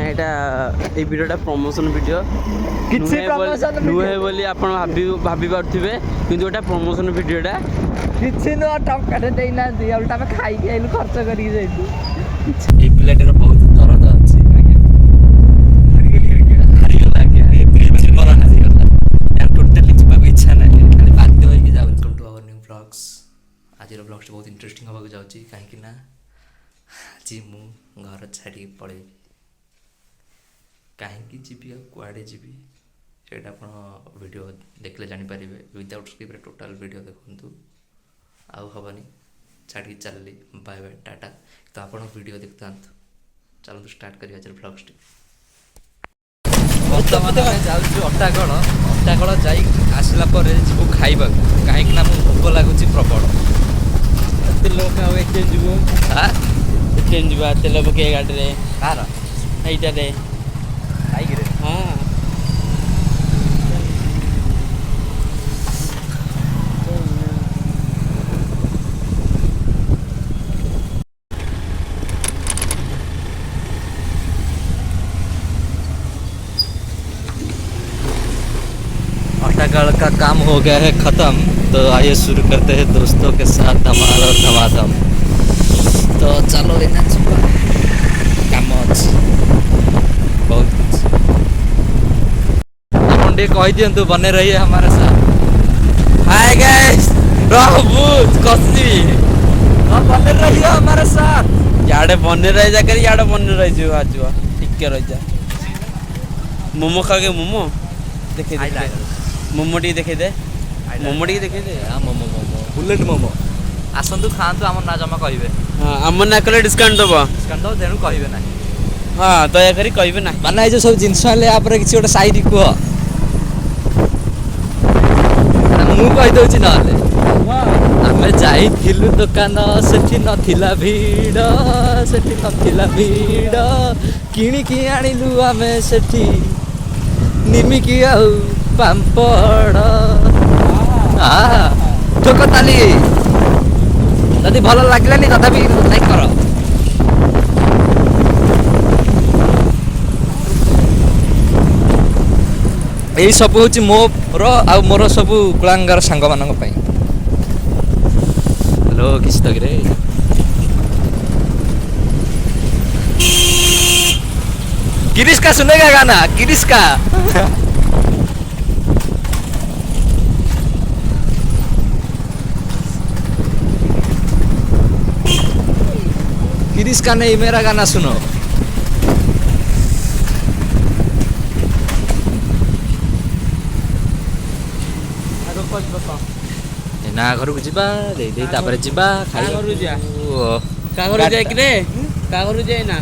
एटा ए वीडियोटा promotion video किछि promotion नुहे बोली आपण भाबी पारथिबे किंतु एटा प्रमोशन वीडियोटा किछि न टंकाटे देई ना दि उल्टा में खाई के आइलु खर्च करी जाइतु ए प्लेटर बहुत दरद अछि हारि लागे ए प्लेट पर हारि गला यार टोटली चिपा को इच्छा नाही खाली बाध्य होई के जाउ। Welcome to our new vlogs. आज रो व्लॉग्स बहुत इंटरेस्टिंग होबा को जाउची काहे कि ना जी मु घर छाड़ी पड़े कहीं जीवी कुआड़े जीवी से वीडियो देखले जापर विदाउट स्क्रिप्ट टोटाल वीडियो देखु आउ हेनी छाड़ी चलली बाय बाय टाटा। तो आप वीडियो देखता चलते स्टार्ट करिए ब्लॉग्स बर्तमान जाऊँ अटागढ़ जाई आसला जीव खाइबा कहीं भोक लगुच प्रबल तेल तेल पके गाड़ी में कार यहीटे बाइक हाँ अटागढ़ का काम हो गया है ख़त्म। तो आइए शुरू करते हैं दोस्तों के साथ धमाल और धमाधम। तो चलो लेना काम अच्छे बहुत कुछ अपन कही दिंतु बने रहिए हमारे साथ। हाय गाइस बहुत कसी बने रहिए हमारे साथ। याडे बने रह जा कर याडे बने रह जो आज ठीक रह जा। मोमो खा के मोमो देखे मोमो टी देखे दे मोमो टी देखे दे मोमो मोमो बुलेट मोमो आसतु खातु आम ना जमा कहे। हाँ आम ना कले डिस्काउंट दब डिस्काउंट दो तेणु कहे ना। हाँ दयाकोरी कहे ना माने ये जो सब जिनस कि गोटे साइड कह मु कहीदे ना आम जाइलु दुकान सेठी नथिला भीड़ सेठी नथिला भीड़ किणिकी आनिलु आमे सेठी निमिकी आउ पांपड़ ठोक ताली जदि भल लगे तथापि लाइक कर। यही सब हूँ मोर आ मोर सब कुलांगार सांग मान हेलो किसी तक रे गिरीश का सुनेगा गाना गिरीश का गिरीश का नहीं मेरा गाना सुनो। ना घर को जीवा दे दे तापर जीवा खाई घर जा का घर जाए कि रे का घर जाए ना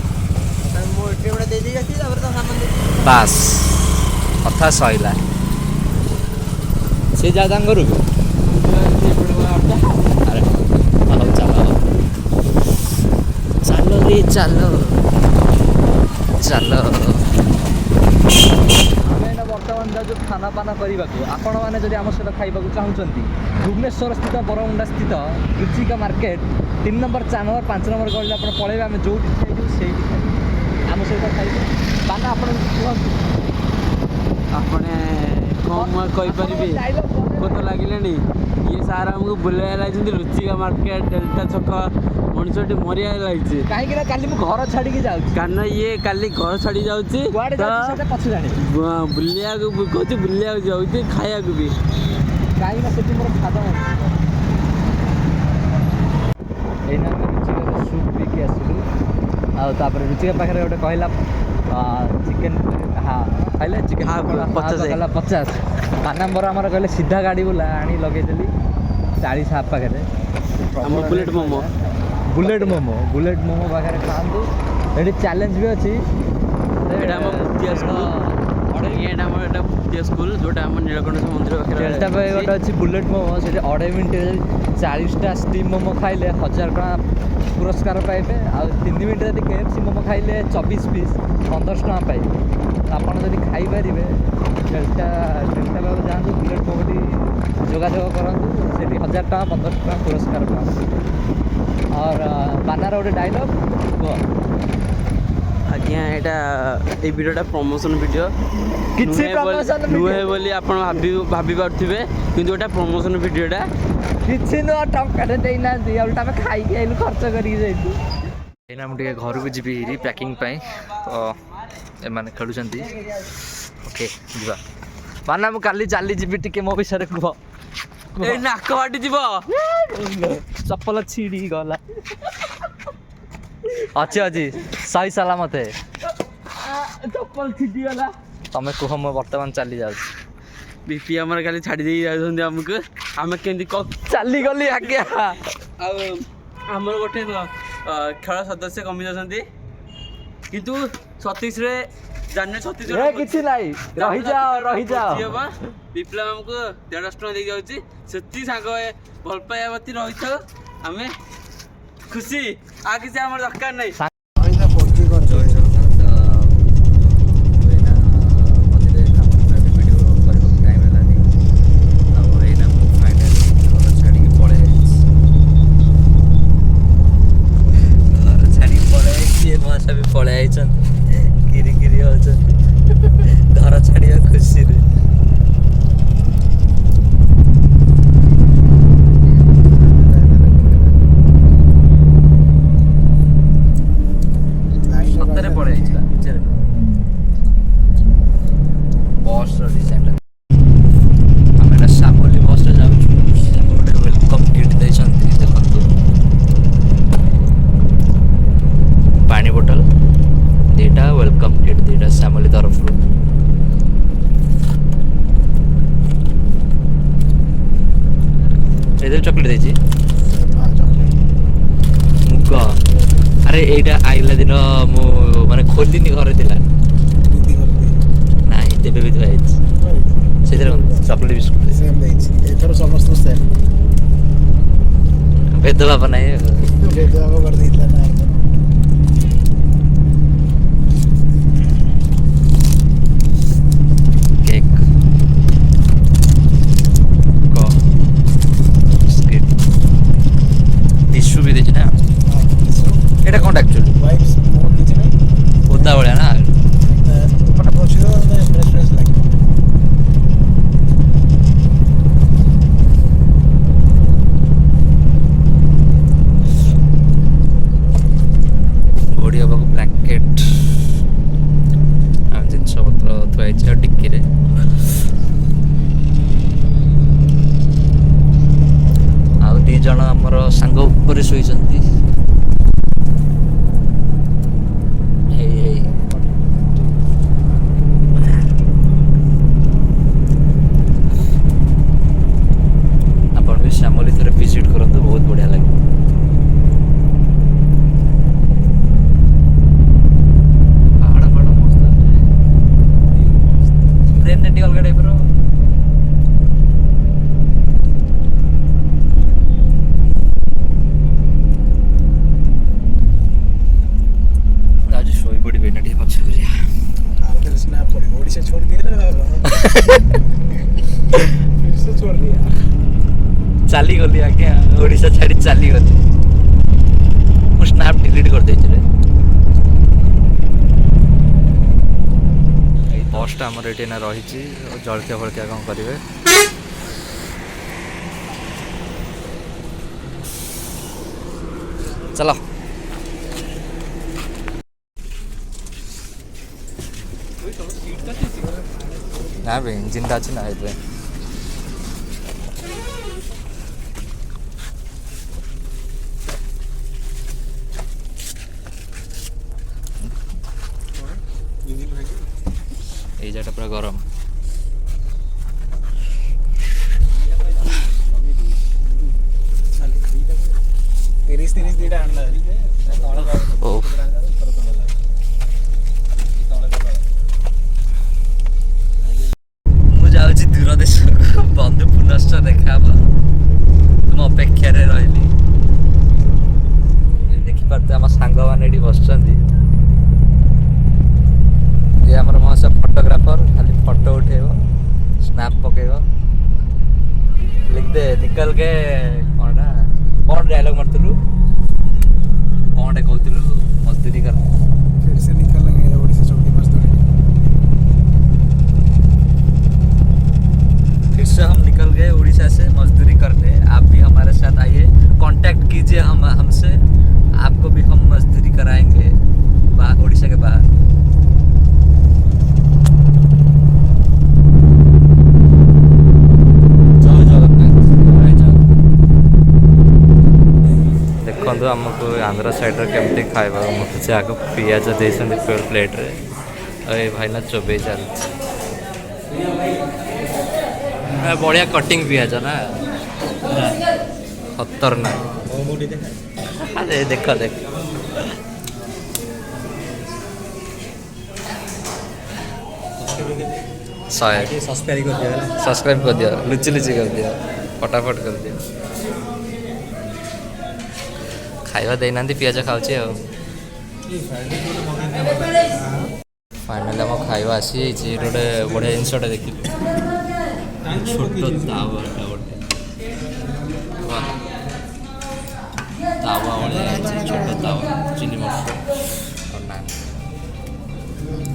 मो एटीएम दे दे जाती तापर तो सामान दे बस कथा सइला से जादा घर को अरे चलो चलो चलो रे चलो चलो बर्तमान जो खाना पाना करने आपण मैंने जब आम सहित खाइबा चाहूँगी भुवनेश्वर स्थित बरमुंडा स्थित Ruchika market 3 number 4 number 5 number गली आप पलैबे आम जो खाइबू से आम सहित खाइबे पाना आप आपने कौन कहीपरि भोक लगे ये सार आमको बुलाई लगे रुचिका मार्केट डेल्टा छक मनुष्य मरिया लगी कहीं घर छाड़ी जाऊँ कारण ये काली घर छाड़ी जाऊँगी पछ जाने बुलिया कहते बुलिया जाऊँगी खाया भी कहीं मोर खाद एना रुचिका सूप पी के आसलु आपर रुचिका पाखे गोटे कहला चिकेन हाँ खाइले चिकेन 50 नंबर आम कहले सीधा गाड़ी बोला आनी लगेदेली 40 हाफ पाखे बुलेट मोमो बुलेट मोमो पाखे खातु ये चैलेंज भी अच्छी स्कूल जोटा नीलकंठ मंदिर डेल्टा पे गोटे अच्छी बुलेट मोमो से 2.5 मिनट 40टा स्टीम मोमो खाइले 1000 टका पुरस्कार पाइबे आ 3 मिनट जब KFC मोमो खाइले 24 पीस 1500 टका पाइबे आपड़ जब खाईपर डेल्टा पाक जातु बुलेट मोमोटी जोगाजोग करूँ से 1000 टका 1500 टका पुरस्कार पाऊँ। और बानार गोटे डायलॉग आज्ञा এটা এই ভিডিওটা প্রমোশন ভিডিও କିଛି promotion video? নুহে ବୋଲି ଆପଣ ଭାବି ପାରୁଥିବେ କିନ୍ତୁ ଏଟା ପ୍ରମୋଶନ ଭିଡ଼ିଓଟା କିଛି ନୁହଁ ଟଙ୍କାଟେ ଦେଇନାହାନ୍ତି ଓଲଟା ଆମେ ଖାଇକି ଆଇଲୁ ଖର୍ଚ୍ଚ କରିକି ଯାଇଛୁ। ଏଇନା ମୁଁ ଟିକେ ଘରକୁ ଯିବି ପ୍ୟାକିଂ ପାଇଁ ତ ଏମାନେ ଖେଳୁଛନ୍ତି ଓକେ ଯିବା ମାନେ ମୁଁ କାଲି ଚାଲିଯିବି ଟିକେ ମୋ ବିଷୟରେ କୁହ ଏଇ ନାକ ବାଟି ଯିବ ଚପଲ ଛିଡ଼ି ଗଲା ଅଛି ଅଛି ସହି ସଲାମତ ଚପଲ ଛିଟିଗଲା ତମେ କୁହ ମୁଁ ବର୍ତ୍ତମାନ ଚାଲି ଯାଉଛି ବିପି ଆମର ଖାଲି ଛାଡ଼ି ଦେଇକି ଯାଉଛନ୍ତି ଆମକୁ ଆମେ କେମିତି ଚାଲିଗଲି ଆଜ୍ଞା ଆଉ ଆମର ଗୋଟେ ଖେଳ ସଦସ୍ୟ କମି ଯାଉଛନ୍ତି କିନ୍ତୁ 36ରେ ଜାଣିଲେ 36 କିଛି ନାହିଁ ରହିଯାଅ ବିପ୍ଲବ ଆମକୁ 150 ଟଙ୍କା ଦେଇକି ଯାଉଛି ସେତିକି ସାଙ୍ଗ ଭଲ ପାଇବା ପ୍ରତି ରହିଥାଉ ଆମେ ଖୁସି ଆଉ କିଛି ଆମର ଦରକାର ନାହିଁ ପଳେଇ ଆଇଛନ୍ କିରି ହଉଛନ୍ ଘର ଛାଡ଼ିବା ଖୁସିରେ ସତରେ ପଳେଇ ଆଇଛି ବିଚାରେ ବସ୍ର ଡିଜାଇନଟା ଆମେ ଏଇଟା ସାମୋଲି ବସ୍ରେ ଯାଉଛୁ ଗୋଟେ ୱେଲକମ୍ କିଟ୍ ଦେଇଛନ୍ତି ଦେଖନ୍ତୁ ପାଣି ବୋଟଲ ଦୁଇଟା ୱେଲକମ୍ କିଟ୍ ଦୁଇଟା ସାମୋଲି ତରଫରୁ ଏଥିରେ ଚକୋଲେଟ୍ ଦେଇଛି ମୁଗ ଆରେ ଏଇଟା ଆଇଲା ଦିନ ମୁଁ ମାନେ ଖୋଲିନି ଘରେ ଥିଲା ନାଇଁ ତେବେ ବି ଥୁଆ ହେଇଛି ସେଥିରେ ଚକୋଲେଟ୍ ବିସ୍କୁଟ୍ ଏଥର ସମସ୍ତ ସେମ୍ ଭେଦଭାବ ନାହିଁ ଭେଦଭାବ କରିଦେଇଥିଲା ନା କେକ୍ ବିସ୍କିଟ୍ ଟିସୁ ବି ଦେଇଛି ନା ଏଇଟା କ'ଣ ଆକ୍ଚୁଆଲି ୱାଇପ୍ସ ବହୁତ କିଛି ନାହିଁ ଓଦା ଭଳିଆ ନା ମାନେ ପଛିର ଫ୍ରେଶ୍ ଫ୍ରେଶ୍ ଲାଗିବ ଘୋଡ଼ି ହେବାକୁ ବ୍ଲାଙ୍କେଟ୍ ଆଉ ଜିନିଷପତ୍ର ଥୁଆ ହେଇଛି ଆଉ ଟିକିରେ ଆଉ 2 ଜଣ ଆମର ସାଙ୍ଗ ଉପରେ ଶୋଇଛନ୍ତି ଆପଣ ବି ଶ୍ୟାମଲି ଥରେ ଭିଜିଟ୍ କରନ୍ତୁ ବହୁତ ବଢ଼ିଆ ଲାଗେ ପାହାଡ଼ ମସ୍ତ ଟ୍ରେନ୍ରେ ଟିକେ ଅଲଗା ଟାଇପ୍ର ଶୋଇ ପଡ଼ିବେ ଏଇନା ଟିକେ ପଛ କରିବା स्नैप पड़ी ओडिशा छोड़ दिया फिर से छोड़ दिया ଚାଲି ଗଲି ଆଜ୍ଞା ଓଡ଼ିଶା ଛାଡ଼ି ଚାଲିଗଲି ମୁଁ ସ୍ନାପ୍ ଡିଲିଟ୍ କରିଦେଇଛି ରେ ଏଇ ବସ୍ଟା ଆମର ଏଠି ଏଇନା ରହିଛି ଜଳଖିଆ ଫଳଖିଆ କ'ଣ କରିବେ ଚାଲ ନା ବେ ଇଞ୍ଜିନ୍ଟା ଅଛି ନା ଏଇଥିପାଇଁ এই জায়গাটা পুরো গরম ତିରିଶ ଦିଟା ଆଣିଲା ଓ ମୁଁ ଯାଉଛି ଦୂର ଦେଶକୁ ବନ୍ଧୁ ପୁନଶ୍ଚ ଦେଖା ହବ ତୁମ ଅପେକ୍ଷାରେ ରହିଲି ଦେଖିପାରୁଥିବେ ଆମ ସାଙ୍ଗମାନେ ଏଠି ବସିଛନ୍ତି ये आमर महाशय फोटोग्राफर खाली फोटो उठेब स्नैप पकेब लिख दे निकल के कौन डायलॉग मारतलु कौन कहतलु मजदूरी कर फिर से निकलेंगे आमको आंध्र साइड केमती खाଇବା मुझे आग पिज दे प्लेट्रे ये भाईना चोबे चलती बढ़िया कटिंग पिज ना खतरनाक अरे देख देख सब्सक्राइब कर दिया लुची लुची कर दिया फटाफट कर दिया खाଇବା ଦେଇନାହାନ୍ତି ପିଆଜ ଖାଉଛି ଆଉ ଫାଇନାଲି ଆମ ଖାଇବା ଆସିଯାଇଛି ଗୋଟେ ବଢ଼ିଆ ଜିନିଷଟା ଦେଖିଲି ଛୋଟ ତାୱାଟା ଗୋଟେ ତାୱା ଭଳିଆ ହେଇଛି ଛୋଟ ତାୱା ଚିନି ମସଲା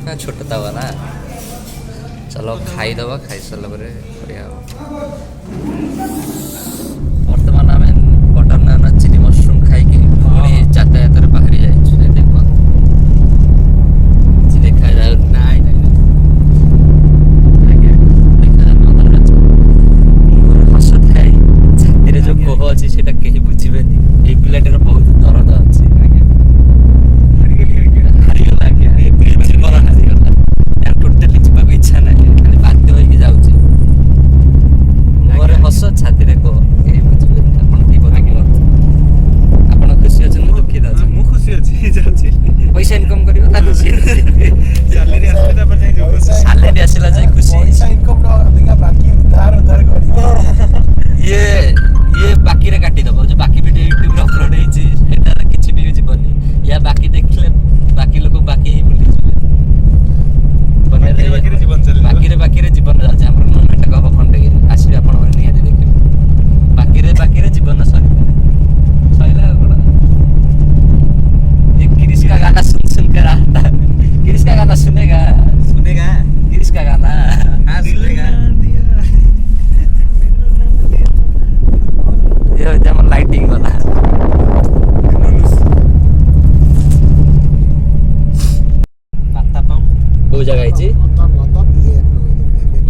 ନା ଛୋଟ ତାୱା ନା चलो खाईदबा खाई सारा पर बर्तमान आम बटर नान चिली मशरूम खाई पुणी यातायात बाहरी जाए देखा जाए हस थाए छाती जो कोह अच्छी से कहीं बुझे ये पिलाटर बहुत दरद अच्छी हारीगला जीवन हारीगला टोटाली जीवा इच्छा ना खाली बाध्य होगी जाऊँगी मुहर हस छाती कह कहीं बुझे आप खुशी अच्छे दुखित अच्छे खुशी अच्छी जाऊँगी पैसा इनकम कर खुशी सालेरी आसला जाए खुशी इनकम बाकी उधार उधार कर ये बाकी रे काटी दबो जो बाकी वीडियो यूट्यूब रे अपलोड हेछि एटा किछि भी जीवनी या बाकी देखले बाकी लोग बाकी ही भूली जिवे बाकी रे जीवन जाचे हमर मोमेंट कब खंडगिरी आसी आपण निहाती देखिबे बाकी रे जीवन सहिला बड़ा ये क्रिश का गाना सुन कर आता क्रिश का गाना सुनेगा क्रिश का गाना हां सुनेगा ये जेमन लाइटिंग वाला मातापम को जगह है जी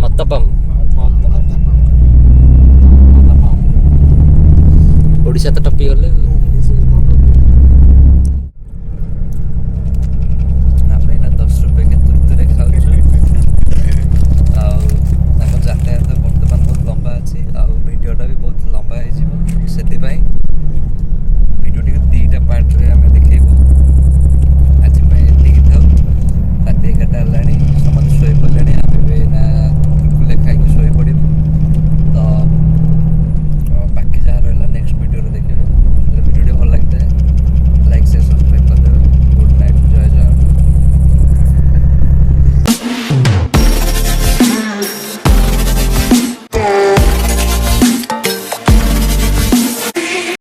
मतपम ओडिशा तो टपी गले